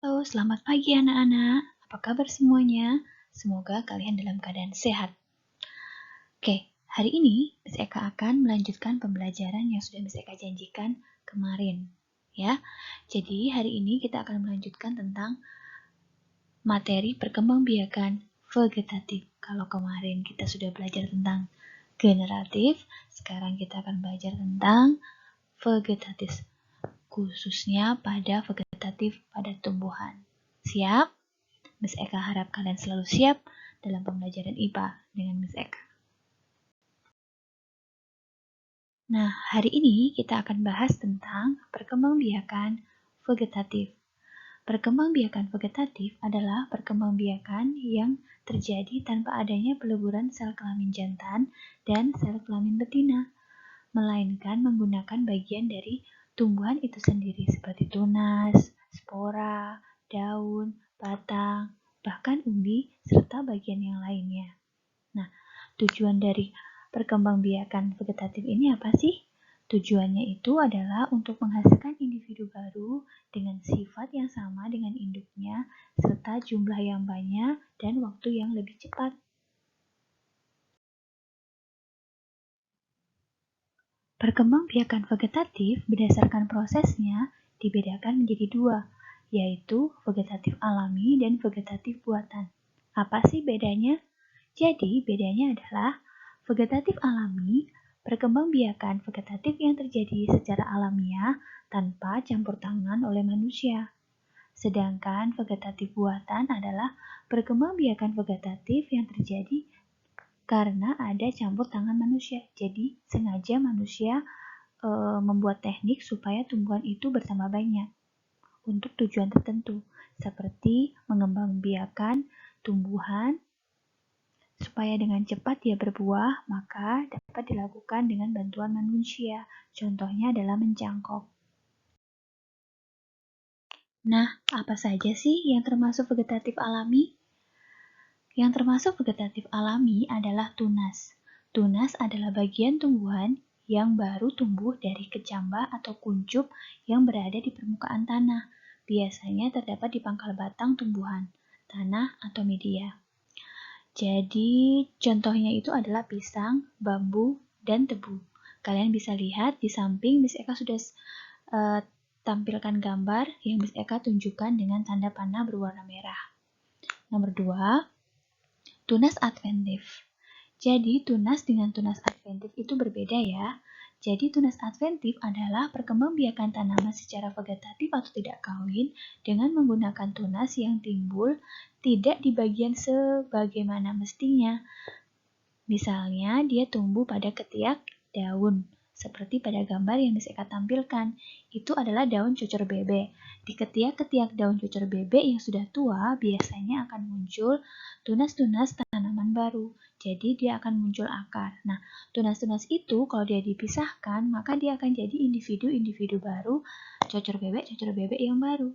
Halo, selamat pagi anak-anak. Apa kabar semuanya? Semoga kalian dalam keadaan sehat. Oke, hari ini Miss Eka akan melanjutkan pembelajaran yang sudah Miss Eka janjikan kemarin. Ya, jadi hari ini kita akan melanjutkan tentang materi perkembangbiakan vegetatif. Kalau kemarin kita sudah belajar tentang generatif, sekarang kita akan belajar tentang vegetatif, khususnya pada vegetatif pada tumbuhan. Siap? Miss Eka harap kalian selalu siap dalam pembelajaran IPA dengan Miss Eka. Nah, hari ini kita akan bahas tentang perkembangbiakan vegetatif. Perkembangbiakan vegetatif adalah perkembangbiakan yang terjadi tanpa adanya peleburan sel kelamin jantan dan sel kelamin betina, melainkan menggunakan bagian dari tumbuhan itu sendiri seperti tunas, spora, daun, batang, bahkan umbi, serta bagian yang lainnya. Nah, tujuan dari perkembangbiakan vegetatif ini apa sih? Tujuannya itu adalah untuk menghasilkan individu baru dengan sifat yang sama dengan induknya, serta jumlah yang banyak dan waktu yang lebih cepat. Perkembangbiakan vegetatif berdasarkan prosesnya dibedakan menjadi dua, yaitu vegetatif alami dan vegetatif buatan. Apa sih bedanya? Jadi, bedanya adalah vegetatif alami, perkembangbiakan vegetatif yang terjadi secara alamiah tanpa campur tangan oleh manusia. Sedangkan vegetatif buatan adalah perkembangbiakan vegetatif yang terjadi karena ada campur tangan manusia. Jadi, sengaja manusia membuat teknik supaya tumbuhan itu bertambah banyak untuk tujuan tertentu, seperti mengembangbiakan tumbuhan supaya dengan cepat dia berbuah, maka dapat dilakukan dengan bantuan manusia. Contohnya adalah mencangkok. Nah, apa saja sih yang termasuk vegetatif alami? Yang termasuk vegetatif alami adalah tunas. Tunas adalah bagian tumbuhan yang baru tumbuh dari kecambah atau kuncup yang berada di permukaan tanah. Biasanya terdapat di pangkal batang tumbuhan, tanah, atau media. Jadi contohnya itu adalah pisang, bambu, dan tebu. Kalian bisa lihat di samping Miss Eka sudah tampilkan gambar yang Miss Eka tunjukkan dengan tanda panah berwarna merah. Nomor 2, tunas adventif. Jadi tunas dengan tunas adventif itu berbeda ya. Jadi tunas adventif adalah perkembangbiakan tanaman secara vegetatif atau tidak kawin dengan menggunakan tunas yang timbul tidak di bagian sebagaimana mestinya. Misalnya dia tumbuh pada ketiak daun, seperti pada gambar yang Miss Eka tampilkan. Itu adalah daun cocor bebek. Di ketiak-ketiak daun cocor bebek yang sudah tua, biasanya akan muncul tunas-tunas tanaman baru. Jadi dia akan muncul akar. Nah, tunas-tunas itu kalau dia dipisahkan, maka dia akan jadi individu-individu baru, cocor bebek yang baru.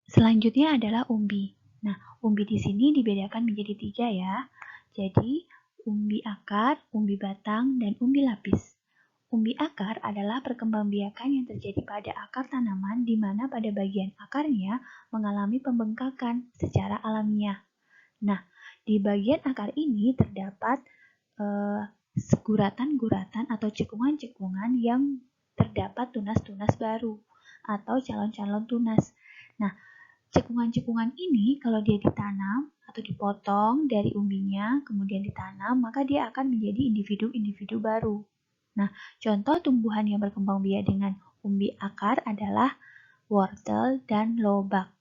Selanjutnya adalah umbi. Nah, umbi di sini dibedakan menjadi 3 ya. Jadi, umbi akar, umbi batang, dan umbi lapis. Umbi akar adalah perkembangbiakan yang terjadi pada akar tanaman di mana pada bagian akarnya mengalami pembengkakan secara alamiah. Nah, di bagian akar ini terdapat guratan-guratan atau cekungan-cekungan yang terdapat tunas-tunas baru atau calon-calon tunas. Nah, cekungan-cekungan ini kalau dia ditanam atau dipotong dari umbinya, kemudian ditanam, maka dia akan menjadi individu-individu baru. Nah, contoh tumbuhan yang berkembang biak dengan umbi akar adalah wortel dan lobak.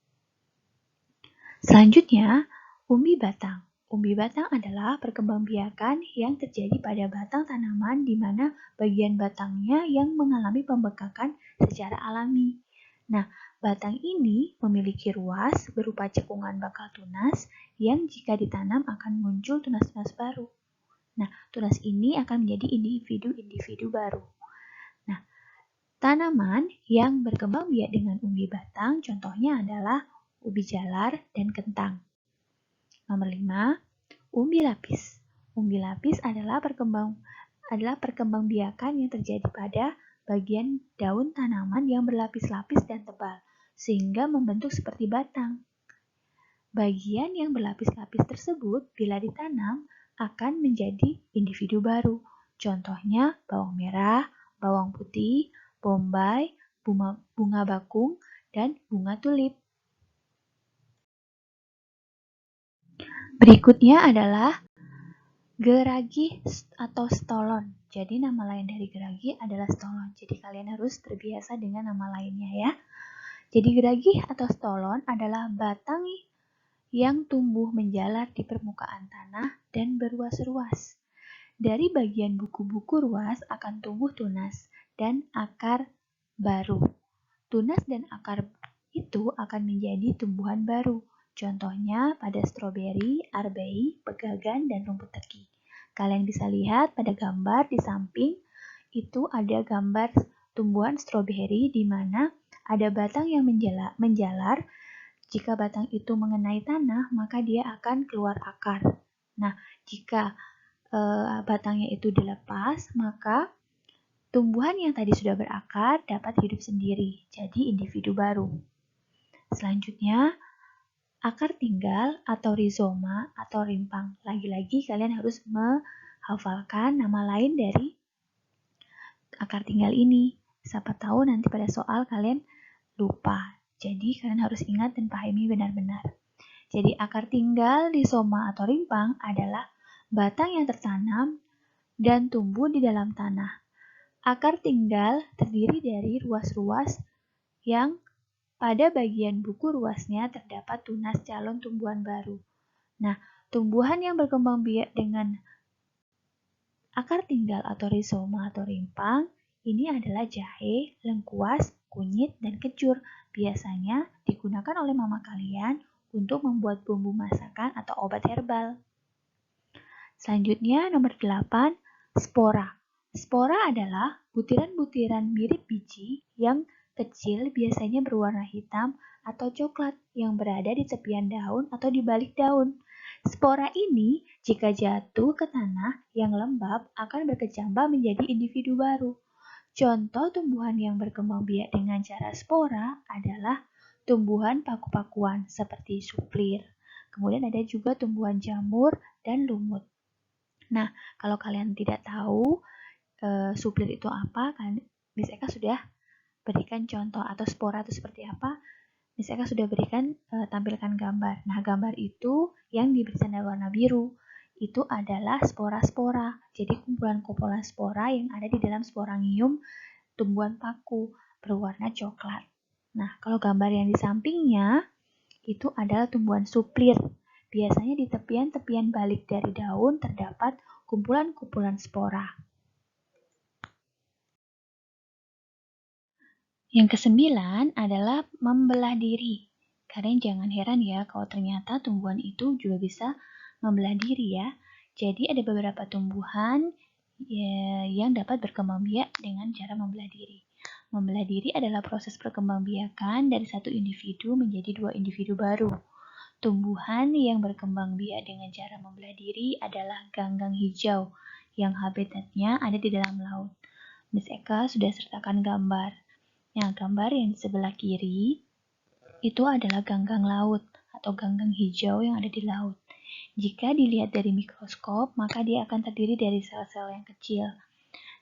Selanjutnya, umbi batang. Umbi batang adalah perkembangbiakan yang terjadi pada batang tanaman di mana bagian batangnya yang mengalami pembekakan secara alami. Nah, batang ini memiliki ruas berupa cekungan bakal tunas yang jika ditanam akan muncul tunas-tunas baru. Nah, tunas ini akan menjadi individu-individu baru. Nah, tanaman yang berkembang biak dengan umbi batang contohnya adalah ubi jalar dan kentang. Nomor 5, umbi lapis. Umbi lapis adalah perkembangbiakan yang terjadi pada bagian daun tanaman yang berlapis-lapis dan tebal, sehingga membentuk seperti batang. Bagian yang berlapis-lapis tersebut bila ditanam akan menjadi individu baru. Contohnya bawang merah, bawang putih, bombay, bunga bakung, dan bunga tulip. Berikutnya adalah geragi atau stolon. Jadi nama lain dari geragi adalah stolon. Jadi kalian harus terbiasa dengan nama lainnya ya. Jadi geragi atau stolon adalah batang yang tumbuh menjalar di permukaan tanah dan berruas-ruas. Dari bagian buku-buku ruas akan tumbuh tunas dan akar baru. Tunas dan akar itu akan menjadi tumbuhan baru. Contohnya pada stroberi, arbei, pegagan, dan rumput teki. Kalian bisa lihat pada gambar di samping itu ada gambar tumbuhan stroberi di mana ada batang yang menjalar. Jika batang itu mengenai tanah, maka dia akan keluar akar. Nah, jika batangnya itu dilepas, maka tumbuhan yang tadi sudah berakar dapat hidup sendiri, jadi individu baru. Selanjutnya, akar tinggal atau rizoma atau rimpang. Lagi-lagi kalian harus menghafalkan nama lain dari akar tinggal ini. Siapa tahu nanti pada soal kalian lupa. Jadi kalian harus ingat dan pahami benar-benar. Jadi akar tinggal, rizoma atau rimpang adalah batang yang tertanam dan tumbuh di dalam tanah. Akar tinggal terdiri dari ruas-ruas yang pada bagian buku ruasnya terdapat tunas calon tumbuhan baru. Nah, tumbuhan yang berkembang biak dengan akar tinggal atau rizoma atau rimpang ini adalah jahe, lengkuas, kunyit, dan kencur. Biasanya digunakan oleh mama kalian untuk membuat bumbu masakan atau obat herbal. Selanjutnya nomor 8, spora. Spora adalah butiran-butiran mirip biji yang kecil biasanya berwarna hitam atau coklat yang berada di tepian daun atau di balik daun. Spora ini jika jatuh ke tanah yang lembab akan berkecambah menjadi individu baru. Contoh tumbuhan yang berkembang biak dengan cara spora adalah tumbuhan paku-pakuan seperti suplir. Kemudian ada juga tumbuhan jamur dan lumut. Nah, kalau kalian tidak tahu suplir itu apa, Miss Eka sudah berikan contoh atau spora itu seperti apa. Miss Eka sudah berikan tampilkan gambar. Nah, gambar itu yang diberi tanda warna biru itu adalah spora-spora. Jadi kumpulan-kumpulan spora yang ada di dalam sporangium tumbuhan paku berwarna coklat. Nah, kalau gambar yang di sampingnya itu adalah tumbuhan suplir. Biasanya di tepian-tepian balik dari daun terdapat kumpulan-kumpulan spora. Yang kesembilan adalah membelah diri. Kalian jangan heran ya kalau ternyata tumbuhan itu juga bisa membelah diri ya. Jadi ada beberapa tumbuhan yang dapat berkembang biak dengan cara membelah diri. Membelah diri adalah proses perkembangbiakan dari satu individu menjadi dua individu baru. Tumbuhan yang berkembang biak dengan cara membelah diri adalah ganggang hijau yang habitatnya ada di dalam laut. Miss Eka sudah sertakan gambar. Nah, gambar yang di sebelah kiri itu adalah ganggang laut atau ganggang hijau yang ada di laut. Jika dilihat dari mikroskop, maka dia akan terdiri dari sel-sel yang kecil.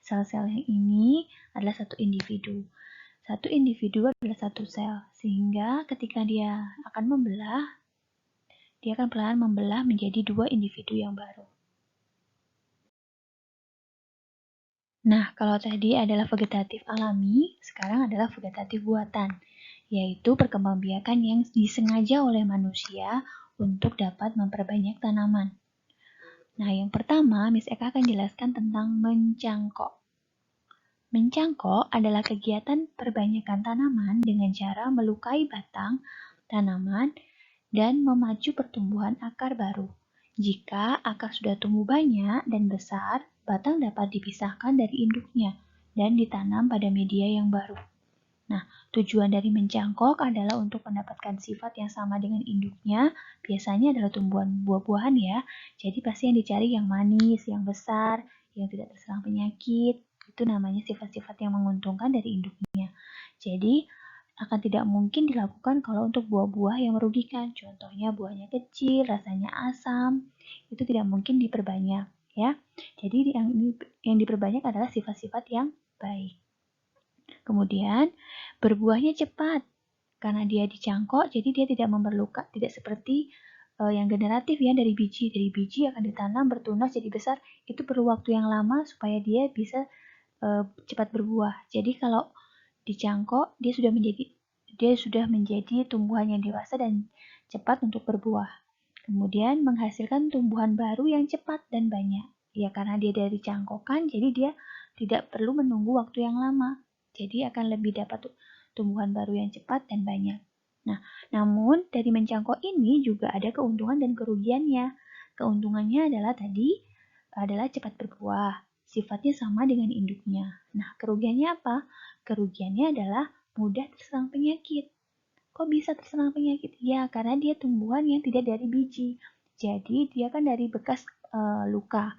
Sel-sel yang ini adalah satu individu. Satu individu adalah satu sel, sehingga ketika dia akan membelah, dia akan perlahan membelah menjadi dua individu yang baru. Nah, kalau tadi adalah vegetatif alami, sekarang adalah vegetatif buatan, yaitu perkembangbiakan yang disengaja oleh manusia untuk dapat memperbanyak tanaman. Nah, yang pertama, Miss Eka akan jelaskan tentang mencangkok. Mencangkok adalah kegiatan perbanyakan tanaman dengan cara melukai batang tanaman dan memacu pertumbuhan akar baru. Jika akar sudah tumbuh banyak dan besar, batang dapat dipisahkan dari induknya dan ditanam pada media yang baru. Nah, tujuan dari mencangkok adalah untuk mendapatkan sifat yang sama dengan induknya. Biasanya adalah tumbuhan buah-buahan ya. Jadi pasti yang dicari yang manis, yang besar, yang tidak terserang penyakit, Itu namanya sifat-sifat yang menguntungkan dari induknya. Jadi, akan tidak mungkin dilakukan kalau untuk buah-buah yang merugikan. Contohnya buahnya kecil, rasanya asam, itu tidak mungkin diperbanyak, ya. Jadi yang diperbanyak adalah sifat-sifat yang baik. Kemudian, berbuahnya cepat. Karena dia dicangkok, jadi dia tidak memerlukan, tidak seperti yang generatif ya dari biji. Dari biji akan ditanam, bertunas, jadi besar. Itu perlu waktu yang lama supaya dia bisa cepat berbuah. Jadi kalau dicangkok, dia sudah menjadi tumbuhan yang dewasa dan cepat untuk berbuah. Kemudian menghasilkan tumbuhan baru yang cepat dan banyak. Ya karena dia dari cangkokan, jadi dia tidak perlu menunggu waktu yang lama. Jadi akan lebih dapat tumbuhan baru yang cepat dan banyak. Nah, namun dari mencangkok ini juga ada keuntungan dan kerugiannya. Keuntungannya adalah cepat berbuah. Sifatnya sama dengan induknya. Nah, kerugiannya apa? Kerugiannya adalah mudah terserang penyakit. Kok bisa terserang penyakit? Ya, karena dia tumbuhan yang tidak dari biji. Jadi, dia kan dari bekas luka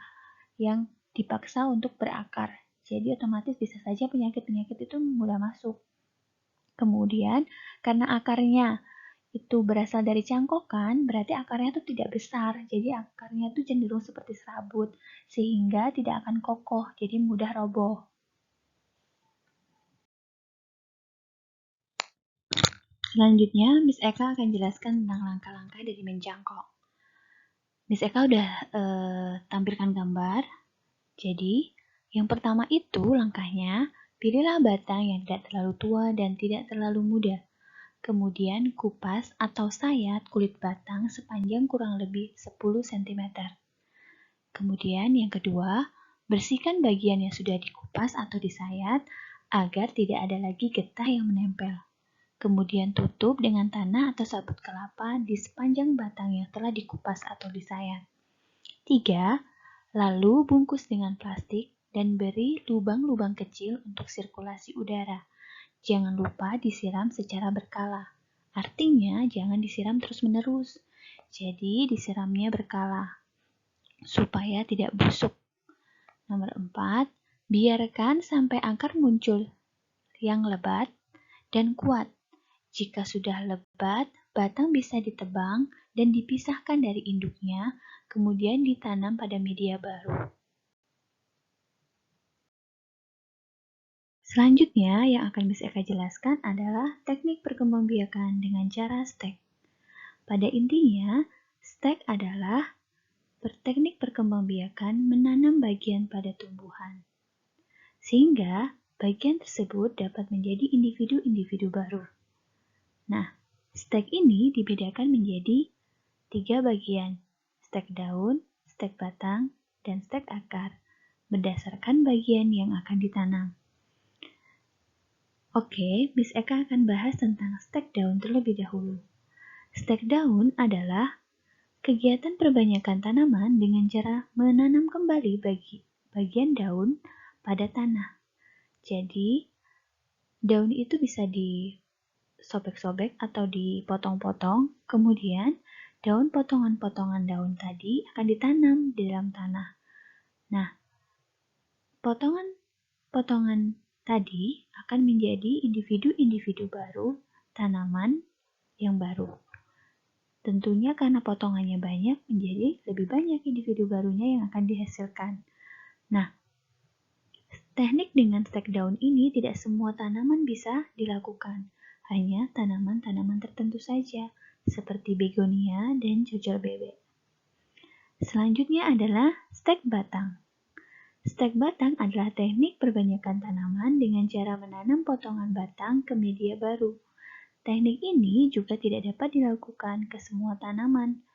yang dipaksa untuk berakar. Jadi, otomatis bisa saja penyakit-penyakit itu mudah masuk. Kemudian, karena akarnya itu berasal dari cangkokan, berarti akarnya itu tidak besar. Jadi, akarnya itu cenderung seperti serabut, sehingga tidak akan kokoh, jadi mudah roboh. Selanjutnya, Miss Eka akan jelaskan tentang langkah-langkah dari mencangkok. Miss Eka udah tampilkan gambar. Jadi, yang pertama itu langkahnya, pilihlah batang yang tidak terlalu tua dan tidak terlalu muda. Kemudian kupas atau sayat kulit batang sepanjang kurang lebih 10 cm. Kemudian yang kedua, bersihkan bagian yang sudah dikupas atau disayat agar tidak ada lagi getah yang menempel. Kemudian tutup dengan tanah atau sabut kelapa di sepanjang batang yang telah dikupas atau disayat. 3. Lalu bungkus dengan plastik dan beri lubang-lubang kecil untuk sirkulasi udara. Jangan lupa disiram secara berkala. Artinya jangan disiram terus-menerus. Jadi disiramnya berkala supaya tidak busuk. Nomor 4. Biarkan sampai akar muncul yang lebat dan kuat. Jika sudah lebat, batang bisa ditebang dan dipisahkan dari induknya, kemudian ditanam pada media baru. Selanjutnya yang akan Miss Eka jelaskan adalah teknik perkembangbiakan dengan cara stek. Pada intinya, stek adalah teknik perkembangbiakan menanam bagian pada tumbuhan, sehingga bagian tersebut dapat menjadi individu-individu baru. Nah, stek ini dibedakan menjadi 3 bagian, stek daun, stek batang, dan stek akar, berdasarkan bagian yang akan ditanam. Oke, Miss Eka akan bahas tentang stek daun terlebih dahulu. Stek daun adalah kegiatan perbanyakan tanaman dengan cara menanam kembali bagian daun pada tanah. Jadi, daun itu bisa disobek-sobek atau dipotong-potong, kemudian daun potongan-potongan daun tadi akan ditanam di dalam tanah. Nah, potongan-potongan tadi akan menjadi individu-individu baru tanaman yang baru. Tentunya karena potongannya banyak, menjadi lebih banyak individu barunya yang akan dihasilkan. Nah, teknik dengan stek daun ini tidak semua tanaman bisa dilakukan. Hanya tanaman-tanaman tertentu saja, seperti begonia dan cocor bebek. Selanjutnya adalah stek batang. Stek batang adalah teknik perbanyakan tanaman dengan cara menanam potongan batang ke media baru. Teknik ini juga tidak dapat dilakukan ke semua tanaman.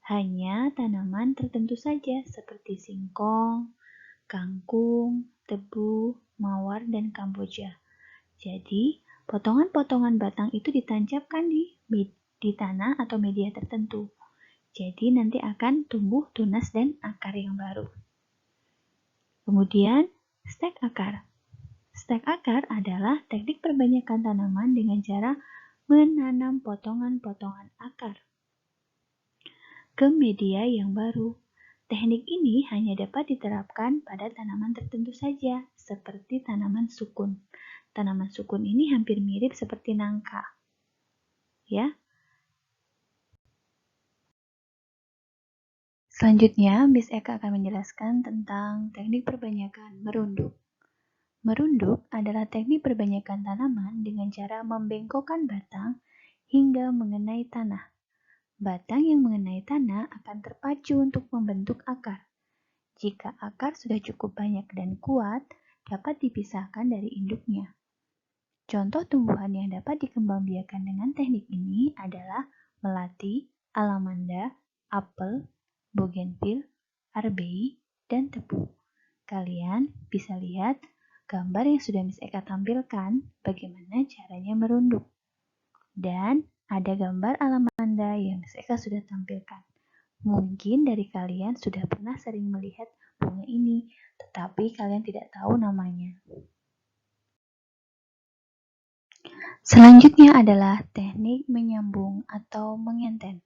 Hanya tanaman tertentu saja seperti singkong, kangkung, tebu, mawar, dan kamboja. Jadi, potongan-potongan batang itu ditancapkan di tanah atau media tertentu. Jadi nanti akan tumbuh tunas dan akar yang baru. Kemudian, stek akar. Stek akar adalah teknik perbanyakan tanaman dengan cara menanam potongan-potongan akar ke media yang baru. Teknik ini hanya dapat diterapkan pada tanaman tertentu saja, seperti tanaman sukun. Tanaman sukun ini hampir mirip seperti nangka. Ya. Selanjutnya, Miss Eka akan menjelaskan tentang teknik perbanyakan merunduk. Merunduk adalah teknik perbanyakan tanaman dengan cara membengkokkan batang hingga mengenai tanah. Batang yang mengenai tanah akan terpacu untuk membentuk akar. Jika akar sudah cukup banyak dan kuat, dapat dipisahkan dari induknya. Contoh tumbuhan yang dapat dikembangbiakan dengan teknik ini adalah melati, alamanda, apel, bougainville, arbei, dan tebu. Kalian bisa lihat gambar yang sudah Miss Eka tampilkan bagaimana caranya merunduk. Dan ada gambar alamanda yang Miss Eka sudah tampilkan. Mungkin dari kalian sudah pernah sering melihat bunga ini, tetapi kalian tidak tahu namanya. Selanjutnya adalah teknik menyambung atau mengenten.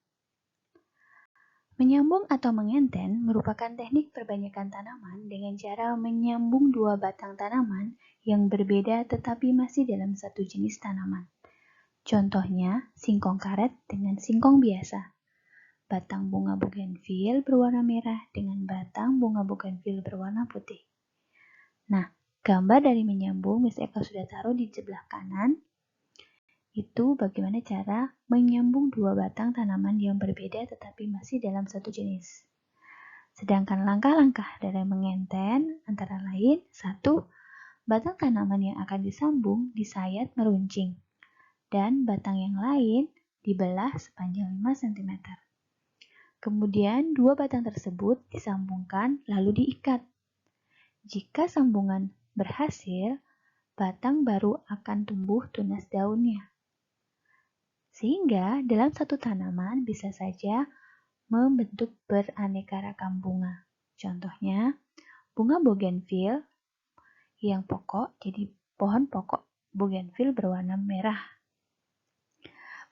Menyambung atau mengenten merupakan teknik perbanyakan tanaman dengan cara menyambung dua batang tanaman yang berbeda tetapi masih dalam satu jenis tanaman. Contohnya, singkong karet dengan singkong biasa. Batang bunga bougainville berwarna merah dengan batang bunga bougainville berwarna putih. Nah, gambar dari menyambung Miss Eka sudah taruh di sebelah kanan. Itu bagaimana cara menyambung dua batang tanaman yang berbeda tetapi masih dalam satu jenis. Sedangkan langkah-langkah dari mengenten antara lain, 1. Batang tanaman yang akan disambung disayat meruncing, dan batang yang lain dibelah sepanjang 5 cm. Kemudian dua batang tersebut disambungkan lalu diikat. Jika sambungan berhasil, batang baru akan tumbuh tunas daunnya. Sehingga dalam satu tanaman bisa saja membentuk beraneka ragam bunga. Contohnya, bunga bougainville yang pokok jadi pohon pokok bougainville berwarna merah.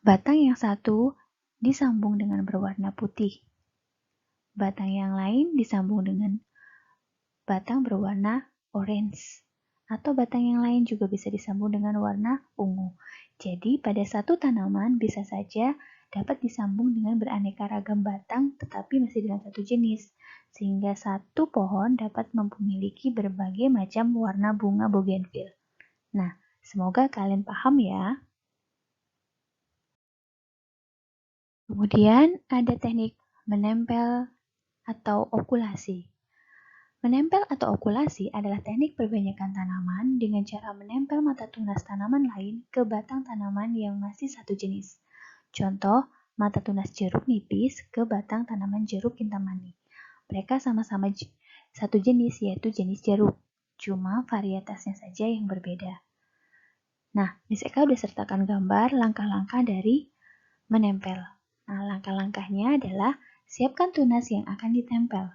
Batang yang satu disambung dengan berwarna putih. Batang yang lain disambung dengan batang berwarna orange. Atau batang yang lain juga bisa disambung dengan warna ungu. Jadi pada satu tanaman bisa saja dapat disambung dengan beraneka ragam batang tetapi masih dalam satu jenis. Sehingga satu pohon dapat memiliki berbagai macam warna bunga bougainville. Nah, semoga kalian paham ya. Kemudian ada teknik menempel atau okulasi. Menempel atau okulasi adalah teknik perbanyakan tanaman dengan cara menempel mata tunas tanaman lain ke batang tanaman yang masih satu jenis. Contoh, mata tunas jeruk nipis ke batang tanaman jeruk kintamani. Mereka sama-sama satu jenis, yaitu jenis jeruk. Cuma varietasnya saja yang berbeda. Nah, Miss Eka sudah sertakan gambar langkah-langkah dari menempel. Nah, langkah-langkahnya adalah siapkan tunas yang akan ditempel.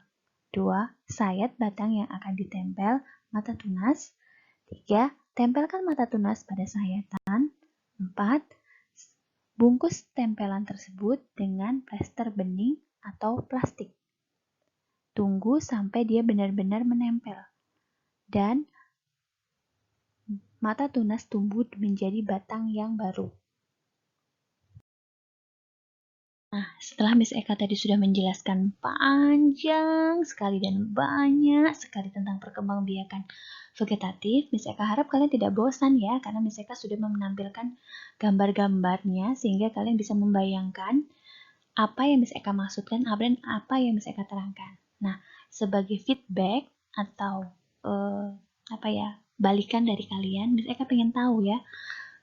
2. Sayat batang yang akan ditempel mata tunas. 3. Tempelkan mata tunas pada sayatan. 4. Bungkus tempelan tersebut dengan plester bening atau plastik. Tunggu sampai dia benar-benar menempel. Dan mata tunas tumbuh menjadi batang yang baru. Nah, setelah Miss Eka tadi sudah menjelaskan panjang sekali dan banyak sekali tentang perkembangbiakan vegetatif, Miss Eka harap kalian tidak bosan ya, karena Miss Eka sudah menampilkan gambar-gambarnya sehingga kalian bisa membayangkan apa yang Miss Eka maksudkan dan apa yang Miss Eka terangkan. Nah, sebagai feedback atau balikan dari kalian, Miss Eka pengen tahu ya,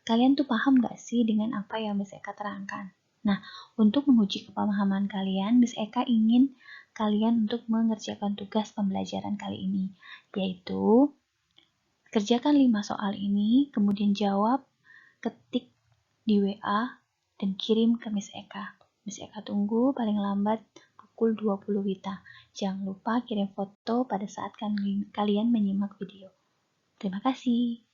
kalian tuh paham gak sih dengan apa yang Miss Eka terangkan? Nah, untuk menguji kepemahaman kalian, Miss Eka ingin kalian untuk mengerjakan tugas pembelajaran kali ini, yaitu kerjakan 5 soal ini, kemudian jawab, ketik di WA, dan kirim ke Miss Eka. Miss Eka tunggu paling lambat pukul 20 WITA. Jangan lupa kirim foto pada saat kalian menyimak video. Terima kasih.